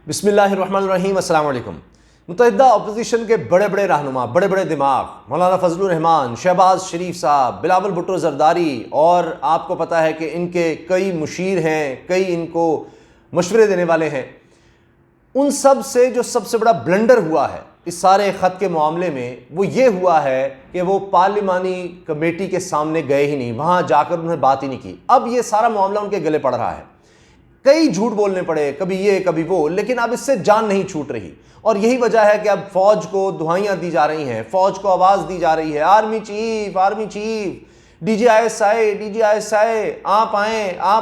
बिस्मिल्लाहिर्रहमानिर्रहीम, अस्सलाम वालेकुम। मुत्तहिदा अपोजिशन के बड़े बड़े रहनुमा, बड़े बड़े दिमाग, मौलाना फजलुर रहमान, शहबाज शरीफ साहब, बिलावल भुट्टो जरदारी, और आपको पता है कि इनके कई मुशीर हैं, कई इनको मशवरे देने वाले हैं। उन सब से जो सबसे बड़ा ब्लंडर हुआ है इस सारे ख़त के मामले में, वो ये हुआ है कि वो पार्लिमानी कमेटी के सामने गए ही नहीं, वहाँ जाकर उन्होंने बात ही नहीं की। अब ये सारा मामला उनके गले पड़ रहा है, कई झूठ बोलने पड़े, कभी ये कभी वो, लेकिन अब इससे जान नहीं छूट रही। और यही वजह है कि अब फौज को दुहाइयां दी जा रही हैं, फौज को आवाज दी जा रही है, आर्मी चीफ, डीजीआईएसआई आप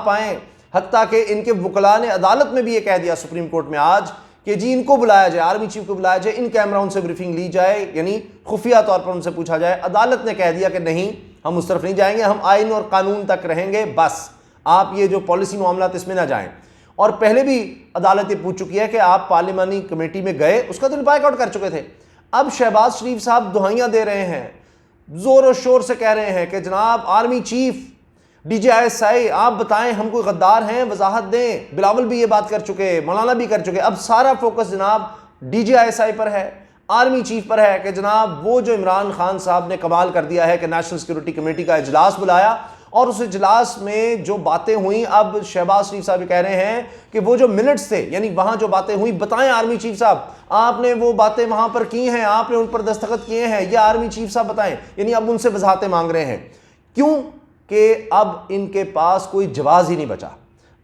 आए। हत्ता कि इनके वकला ने अदालत में भी ये कह दिया सुप्रीम कोर्ट में आज कि जी इनको बुलाया जाए, आर्मी चीफ को बुलाया जाए, इन कैमरा उनसे ब्रीफिंग ली जाए, यानी खुफिया तौर पर उनसे पूछा जाए। अदालत ने कह दिया कि नहीं, हम उस तरफ नहीं जाएंगे, हम आइन और कानून तक रहेंगे, बस आप ये जो पॉलिसी मामला इसमें ना जाएं। और पहले भी अदालत ये पूछ चुकी है कि आप पार्लिमानी कमेटी में गए, उसका तो बायकआउट कर चुके थे। अब शहबाज शरीफ साहब दुहाइयां दे रहे हैं, जोर और शोर से कह रहे हैं कि जनाब आर्मी चीफ, डीजीआईएसआई आप बताएं हम कोई गद्दार हैं, वजाहत दें। बिलावल भी ये बात कर चुके, मौलाना भी कर चुके। अब सारा फोकस जनाब डीजीआईएसआई पर है, आर्मी चीफ पर है कि जनाब वो जो इमरान खान साहब ने कमाल कर दिया है कि नेशनल सिक्योरिटी कमेटी का इजलास बुलाया और उस इजलास में जो बातें हुई, अब शहबाज शरीफ साहब कह रहे हैं कि वो जो मिनट्स थे, यानी वहां जो बातें हुई, बताएं आर्मी चीफ साहब आपने वो बातें वहां पर की हैं, आपने उन पर दस्तखत किए हैं, ये आर्मी चीफ साहब बताएं। यानी अब उनसे वजाहतें मांग रहे हैं, क्यों कि अब इनके पास कोई जवाब ही नहीं बचा।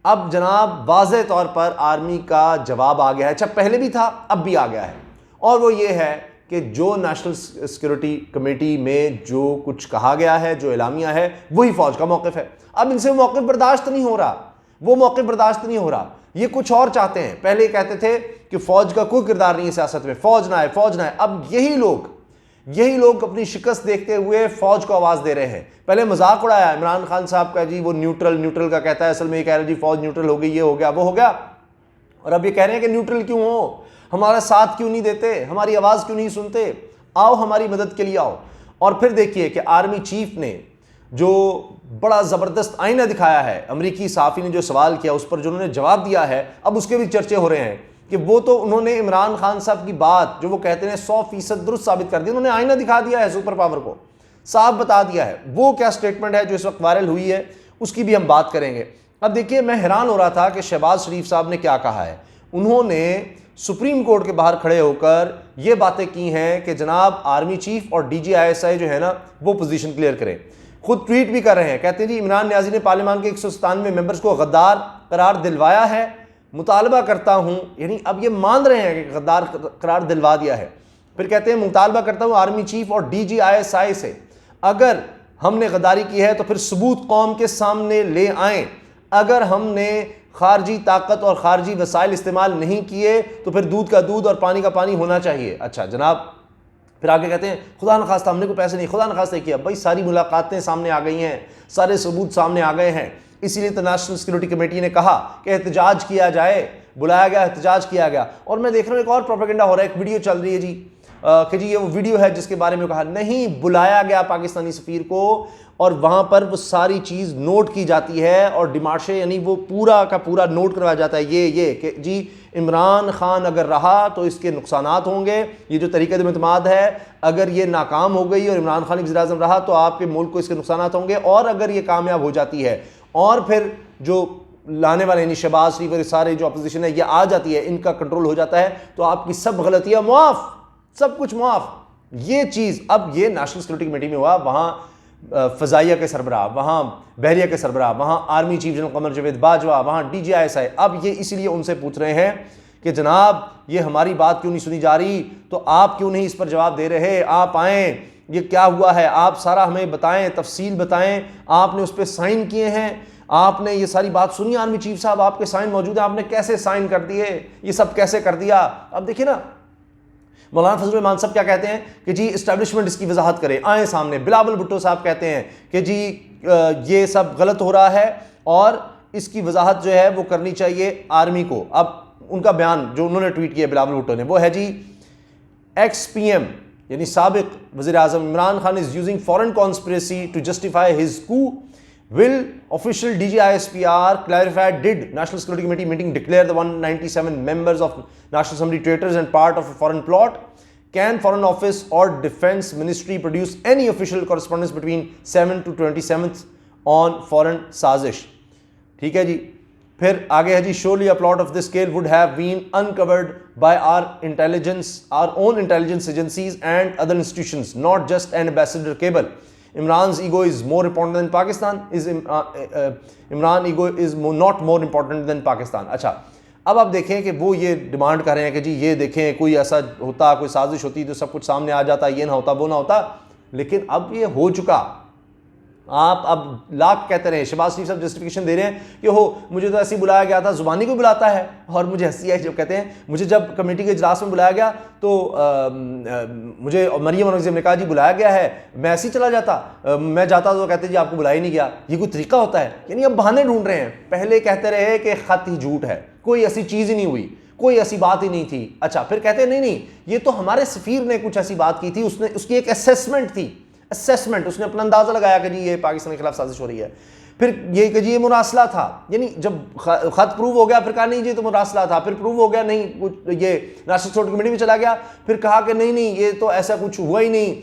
अब जनाब वाज़े तौर पर आर्मी का जवाब आ गया है, अच्छा पहले भी था अब भी आ गया है, और वो ये है कि जो नेशनल सिक्योरिटी कमेटी में जो कुछ कहा गया है, जो एलामिया है, वही फौज का मौक़िफ़ है। अब इनसे मौक़िफ़ बर्दाश्त नहीं हो रहा, वो मौक़िफ़ बर्दाश्त नहीं हो रहा, ये कुछ और चाहते हैं। पहले कहते थे कि फौज का कोई किरदार नहीं है सियासत में, फौज ना है। अब यही लोग अपनी शिकस्त देखते हुए फौज को आवाज़ दे रहे हैं। पहले मजाक उड़ाया इमरान खान साहब का, जी वो न्यूट्रल का कहता है, असल में ये कह रहे हैं जी फौज न्यूट्रल हो गई, ये हो गया वो हो गया। और अब ये कह रहे हैं कि न्यूट्रल क्यों हो, हमारा साथ क्यों नहीं देते, हमारी आवाज़ क्यों नहीं सुनते, आओ हमारी मदद के लिए आओ। और फिर देखिए कि आर्मी चीफ ने जो बड़ा ज़बरदस्त आईना दिखाया है, अमरीकी सहाफ़ी ने जो सवाल किया उस पर जो उन्होंने जवाब दिया है, अब उसके भी चर्चे हो रहे हैं कि वो तो उन्होंने इमरान खान साहब की बात जो वो कहते हैं 100% दुरुस्त साबित कर दी, उन्होंने आईना दिखा दिया है, सुपर पावर को साफ बता दिया है। वो क्या स्टेटमेंट है जो इस वक्त वायरल हुई है, उसकी भी हम बात करेंगे। अब देखिए, मैं हैरान हो रहा था कि शहबाज शरीफ साहब ने क्या कहा है। उन्होंने सुप्रीम कोर्ट के बाहर खड़े होकर ये बातें की हैं कि जनाब आर्मी चीफ और डीजीआईएसआई जो है ना, वो पोजीशन क्लियर करें। खुद ट्वीट भी कर रहे हैं, कहते हैं जी इमरान नियाजी ने पार्लियामान के 197 मेंबर्स को गद्दार करार दिलवाया है, मुतालबा करता हूं, यानी अब ये मान रहे हैं कि गद्दार करार दिलवा दिया है। फिर कहते हैं मुतालबा करता हूं आर्मी चीफ और डीजीआईएसआई से, अगर हमने गद्दारी की है तो फिर सबूत कौम के सामने ले आएं। अगर हमने खारजी ताकत और खारजी वसाइल इस्तेमाल नहीं किए तो फिर दूध का दूध और पानी का पानी होना चाहिए। अच्छा जनाब, फिर आगे कहते हैं खुदा न खास्ता हमने कोई पैसे नहीं, खुदा न खास्ता किया। भाई सारी मुलाकातें सामने आ गई हैं, सारे सबूत सामने आ गए हैं, इसीलिए तो नेशनल सिक्योरिटी कमेटी ने कहा कि एहतजाज किया जाए, बुलाया गया, एहतजाज किया गया। और मैं देख रहा हूँ एक और प्रोपेगेंडा हो रहा है, एक वीडियो चल रही है जी कि जी ये वो वीडियो है जिसके बारे में कहा, नहीं बुलाया गया पाकिस्तानी सफीर को और वहाँ पर वो सारी चीज़ नोट की जाती है और डिमार्शे, यानी वो पूरा का पूरा नोट करवाया जाता है ये कि जी इमरान खान अगर रहा तो इसके नुकसानात होंगे, ये जो तरीक़े इत्माद है, अगर ये नाकाम हो गई और इमरान खान वज़ीर आज़म रहा तो आपके मुल्क को इसके नुकसानात होंगे, और अगर ये कामयाब हो जाती है और फिर जो लाने वाले यानी शहबाज शरीफ और सारे जो अपोजिशन है ये आ जाती है, इनका कंट्रोल हो जाता है, तो आपकी सब गलतियाँ मुआफ़, सब कुछ मुआफ़। ये चीज़ अब ये नेशनल सिक्योरिटी कमेटी में हुआ, वहाँ फ़ज़ाइया के सरबराह, वहाँ बहरिया के सरबराह, वहाँ army chief general Qamar Javed Bajwa, वहाँ डीजीआईएसआई। अब ये इसलिए उनसे पूछ रहे हैं कि जनाब ये हमारी बात क्यों नहीं सुनी जा रही, तो आप क्यों नहीं इस पर जवाब दे रहे, आप आएँ, ये क्या हुआ है, आप सारा हमें बताएं, तफसील बताएं, आपने उस पर साइन किए हैं, आपने ये सारी बात सुनी, आर्मी चीफ साहब आपके साइन मौजूद है, आपने कैसे साइन कर दिए, ये सब कैसे कर दिया। अब देखिए ना, मौलाना फजलुर रहमान साहब क्या कहते हैं कि जी इस्टेब्लिशमेंट इसकी वजाहत करे, आए सामने। बिलावल भुट्टो साहब कहते हैं कि जी ये सब गलत हो रहा है और इसकी वजाहत जो है वो करनी चाहिए आर्मी को। अब उनका बयान जो उन्होंने ट्वीट किया बिलावल भुट्टो ने, वो है जी XPM यानी साबिक वज़ीर आज़म Imran Khan is using foreign conspiracy to justify his coup Will official DGISPR clarify, did National Security Committee meeting declare the 197 members of National Assembly traitors and part of a foreign plot? Can Foreign Office or Defense Ministry produce any official correspondence between 7 to 27th on foreign साजिश? ठीक है जी। फिर आगे है जी, surely a plot of this scale would have been uncovered by our own intelligence agencies and other institutions, not just an ambassador cable. Imran's ego is more important than Pakistan. Imran ego is not more important than Pakistan. अच्छा, अब आप देखें कि वो ये demand कर रहे हैं कि जी ये देखें, कोई ऐसा होता, कोई साजिश होती तो सब कुछ सामने आ जाता, ये ना होता, वो ना होता, लेकिन अब ये हो चुका। आप अब लाख कहते रहे, शहबाज शरीफ साहब जस्टिफिकेशन दे रहे हैं कि हो मुझे तो ऐसे ही बुलाया गया था, जुबानी को बुलाता है। और मुझे हंसी आई जब कहते हैं मुझे जब कमेटी के इजलास में बुलाया गया तो मुझे मरियम औरंगज़ेब ने कहा जी बुलाया गया है, मैं ऐसे ही चला जाता, मैं जाता तो कहते जी आपको बुलाया ही नहीं गया। ये कोई तरीका होता है? यानी अब बहाने ढूंढ रहे हैं। पहले कहते रहे कि खत ही झूठ है, कोई ऐसी चीज़ ही नहीं हुई, कोई ऐसी बात ही नहीं थी। अच्छा, फिर कहते नहीं नहीं ये तो हमारे सफ़ीर ने कुछ ऐसी बात की थी, उसने उसकी एक असेसमेंट थी, असेसमेंट, उसने अपना अंदाजा लगाया कि जी ये पाकिस्तान के खिलाफ साजिश हो रही है। फिर ये कि जी ये मुरासला था, यानी जब खत प्रूव हो गया फिर कहा नहीं जी तो मुरासला था, फिर प्रूव हो गया नहीं कुछ, ये नेशनल सिक्योरिटी कमेटी में चला गया, फिर कहा कि नहीं नहीं ये तो ऐसा कुछ हुआ ही नहीं,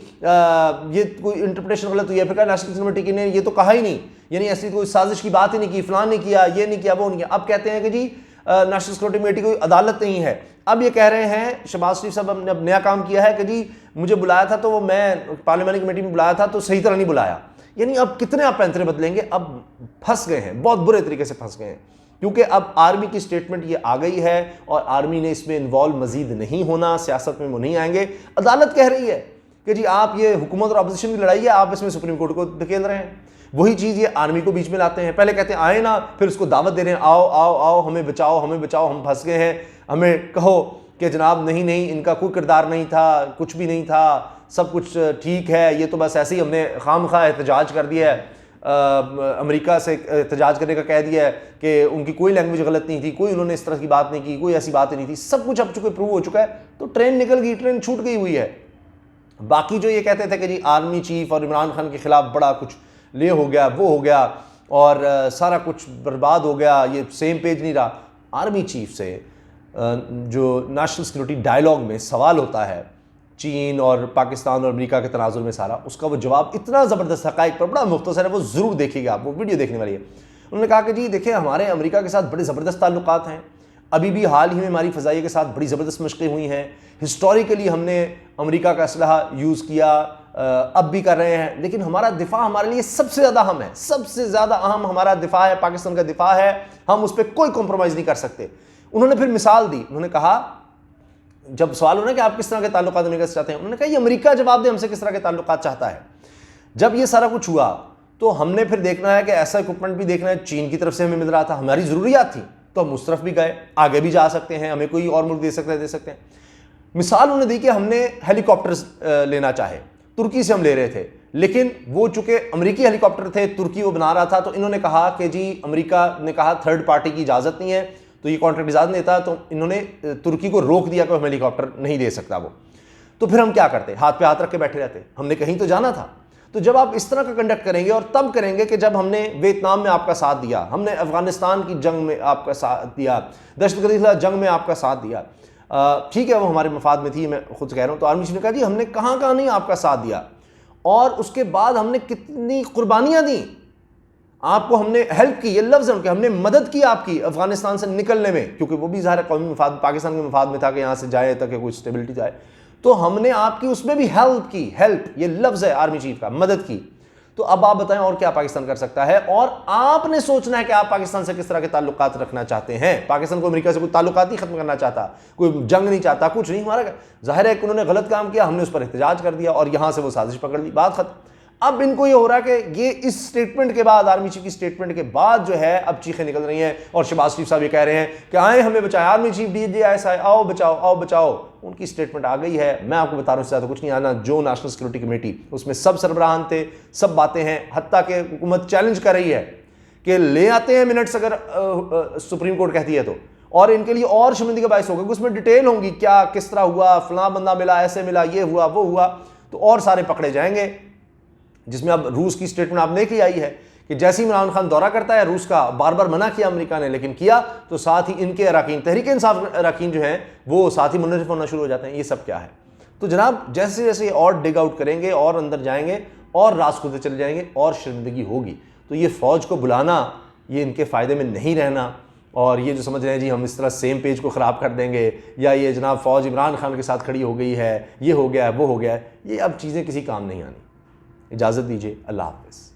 ये कोई इंटरप्रिटेशन गलत हुई है, फिर कहा नेशनल सिक्योरिटी कमेटी ने ये तो कहा ही नहीं, यानी ऐसी कोई साजिश की बात ही नहीं की, फलां नहीं किया, ये नहीं किया, वो नहीं किया। अब कहते हैं कि जी नेशनल सिक्योरिटी कमेटी कोई अदालत नहीं है। अब ये कह रहे हैं शहबाज शरीफ साहब ने अब नया काम किया है कि जी मुझे बुलाया था तो वो मैं पार्लियामेंट्री कमेटी में बुलाया था तो सही तरह नहीं बुलाया। यानी अब कितने आप पैंतरे बदलेंगे? अब फंस गए हैं, बहुत बुरे तरीके से फंस गए हैं, क्योंकि अब आर्मी की स्टेटमेंट ये आ गई है और आर्मी ने इसमें इन्वॉल्व मजीद नहीं होना, सियासत में वो नहीं आएंगे। अदालत कह रही है कि जी आप ये हुकूमत और अपोजिशन की लड़ाई है, आप इसमें सुप्रीम कोर्ट को धकेल रहे हैं। वही चीज़ ये आर्मी को बीच में लाते हैं। पहले कहते हैं आए ना, फिर उसको दावत दे रहे हैं आओ आओ आओ हमें बचाओ, हमें बचाओ, हम फंस गए हैं, हमें कहो कि जनाब नहीं नहीं इनका कोई किरदार नहीं था, कुछ भी नहीं था, सब कुछ ठीक है, ये तो बस ऐसे ही हमने खामखा एहतजाज कर दिया है, अमेरिका से एहतजाज करने का कह दिया है कि उनकी कोई लैंग्वेज गलत नहीं थी, कोई उन्होंने इस तरह की बात नहीं की, कोई ऐसी बात नहीं थी, सब कुछ अब चुके प्रूव हो चुका है, तो ट्रेन निकल गई, ट्रेन छूट गई हुई है। बाकी जो ये कहते थे कि जी आर्मी चीफ और इमरान खान के खिलाफ बड़ा कुछ ले हो गया, वो हो गया और सारा कुछ बर्बाद हो गया, ये सेम पेज नहीं रहा। आर्मी चीफ से जो नेशनल सिक्योरिटी डायलॉग में सवाल होता है चीन और पाकिस्तान और अमेरिका के तनाजुर में सारा, उसका वो जवाब इतना ज़बरदस्त हक़ाइक़ पर बड़ा मुख्तसर है, वो ज़रूर देखिएगा, आप वो वीडियो देखने वाली है। उन्होंने कहा कि जी देखिए हमारे अमेरिका के साथ बड़े ज़बरदस्त ताल्लुकात हैं, अभी भी हाल ही में हमारी फ़ज़ाइया के साथ बड़ी ज़बरदस्त मशक़ें हुई हैं, हिस्टोरिकली हमने अमेरिका का असलहा यूज़ किया, अब भी कर रहे हैं, लेकिन हमारा दिफा हमारे लिए सबसे ज़्यादा अहम है, सबसे ज़्यादा अहम हमारा दिफा है, पाकिस्तान का दिफा है, हम उस पर कोई कॉम्प्रोमाइज़ नहीं कर सकते। उन्होंने फिर मिसाल दी, उन्होंने कहा जब सवाल हो ना कि आप किस तरह के ताल्लुकात अमेरिका से चाहते हैं, उन्होंने कहा ये अमेरिका जवाब दे हमसे किस तरह के ताल्लुकात चाहता है। जब ये सारा कुछ हुआ तो हमने फिर देखना है कि ऐसा इक्विपमेंट भी देखना है, चीन की तरफ से हमें मिल रहा था, हमारी ज़रूरियात थी तो हम उस तरफ भी गए, आगे भी जा सकते हैं, हमें कोई और मुल्क दे सकते हैं। मिसाल उन्होंने दी कि हमने हेलीकॉप्टर्स लेना चाहे, तुर्की से हम ले रहे थे, लेकिन वो चूंकि अमेरिकी हेलीकॉप्टर थे, तुर्की वो बना रहा था, तो इन्होंने कहा कि जी अमेरिका ने कहा थर्ड पार्टी की इजाज़त नहीं है, तो ये कॉन्ट्रैक्ट इजाज़त नहीं देता, तो इन्होंने तुर्की को रोक दिया कि हम हेलीकॉप्टर नहीं दे सकता वो। तो फिर हम क्या करते, हाथ पे हाथ रख के बैठे रहते, हमने कहीं तो जाना था। तो जब आप इस तरह का कंडक्ट करेंगे और तब करेंगे कि जब हमने वियतनाम में आपका साथ दिया, हमने अफगानिस्तान की जंग में आपका साथ दिया, दहशतगर्दी के खिलाफ जंग में आपका साथ दिया, ठीक है वो हमारे मफाद में थी, मैं खुद कह रहा हूँ। तो आर्मी चीफ ने कहा जी हमने कहाँ कहाँ नहीं आपका साथ दिया, और उसके बाद हमने कितनी कुर्बानियाँ दी, आपको हमने हेल्प की, ये लफ्ज़ है उनके, हमने मदद की आपकी अफगानिस्तान से निकलने में, क्योंकि वो भी ज़ाहिर कौमी मफाद पाकिस्तान के मफाद में था कि यहाँ से जाए ताकि कोई स्टेबिलिटी जाए, तो हमने आपकी उसमें भी हेल्प की, हेल्प ये लफ्ज़ है आर्मी चीफ का, मदद की। तो अब आप बताएं और क्या पाकिस्तान कर सकता है, और आपने सोचना है कि आप पाकिस्तान से किस तरह के ताल्लुकात रखना चाहते हैं। पाकिस्तान को अमेरिका से कोई ताल्लुकात नहीं खत्म करना चाहता, कोई जंग नहीं चाहता, कुछ नहीं। हमारा जाहिर है कि उन्होंने गलत काम किया, हमने उस पर एहतजाज कर दिया और यहाँ से वो साजिश पकड़ ली, बात खत्म। अब इनको ये हो रहा है कि ये इस स्टेटमेंट के बाद, आर्मी चीफ की स्टेटमेंट के बाद जो है अब चीखें निकल रही हैं, और शहबाज शरीफ साहब ये कह रहे हैं कि आए हमें बचाए, आर्मी चीफ DGI आओ बचाओ आओ बचाओ। उनकी स्टेटमेंट आ गई है, मैं आपको बता रहा हूँ, ज़्यादा कुछ नहीं आना। जो नेशनल सिक्योरिटी कमेटी उसमें सब सरबराहान थे, सब बातें हैं, हत्ता के हुकूमत चैलेंज कर रही है कि ले आते हैं मिनट्स अगर सुप्रीम कोर्ट कहती है तो, और इनके लिए और शर्मिंदगी का बायस होगा, उसमें डिटेल होंगी क्या किस तरह हुआ, फलां बंदा मिला, ऐसे मिला, ये हुआ वो हुआ, तो और सारे पकड़े जाएंगे। जिसमें अब रूस की स्टेटमेंट आप देख ली आई है कि जैसे ही इमरान खान दौरा करता है रूस का, बार बार मना किया अमेरिका ने, लेकिन किया तो साथ ही इनके अरकान, तहरीक इंसाफ अरकान जो हैं वो साथ ही मुनहरिफ होना शुरू हो जाते हैं। ये सब क्या है? तो जनाब जैसे जैसे और डिग आउट करेंगे और अंदर जाएंगे और राज खुदते चले जाएंगे और शर्मिंदगी होगी। तो ये फ़ौज को बुलाना ये इनके फ़ायदे में नहीं रहना, और ये जो समझ रहे हैं जी हम इस तरह सेम पेज को ख़राब कर देंगे, या ये जनाब फ़ौज इमरान खान के साथ खड़ी हो गई है, ये हो गया है वो हो गया है, ये अब चीज़ें किसी काम नहीं आनी। इजाज़त दीजिए, अल्लाह हाफ़िज़।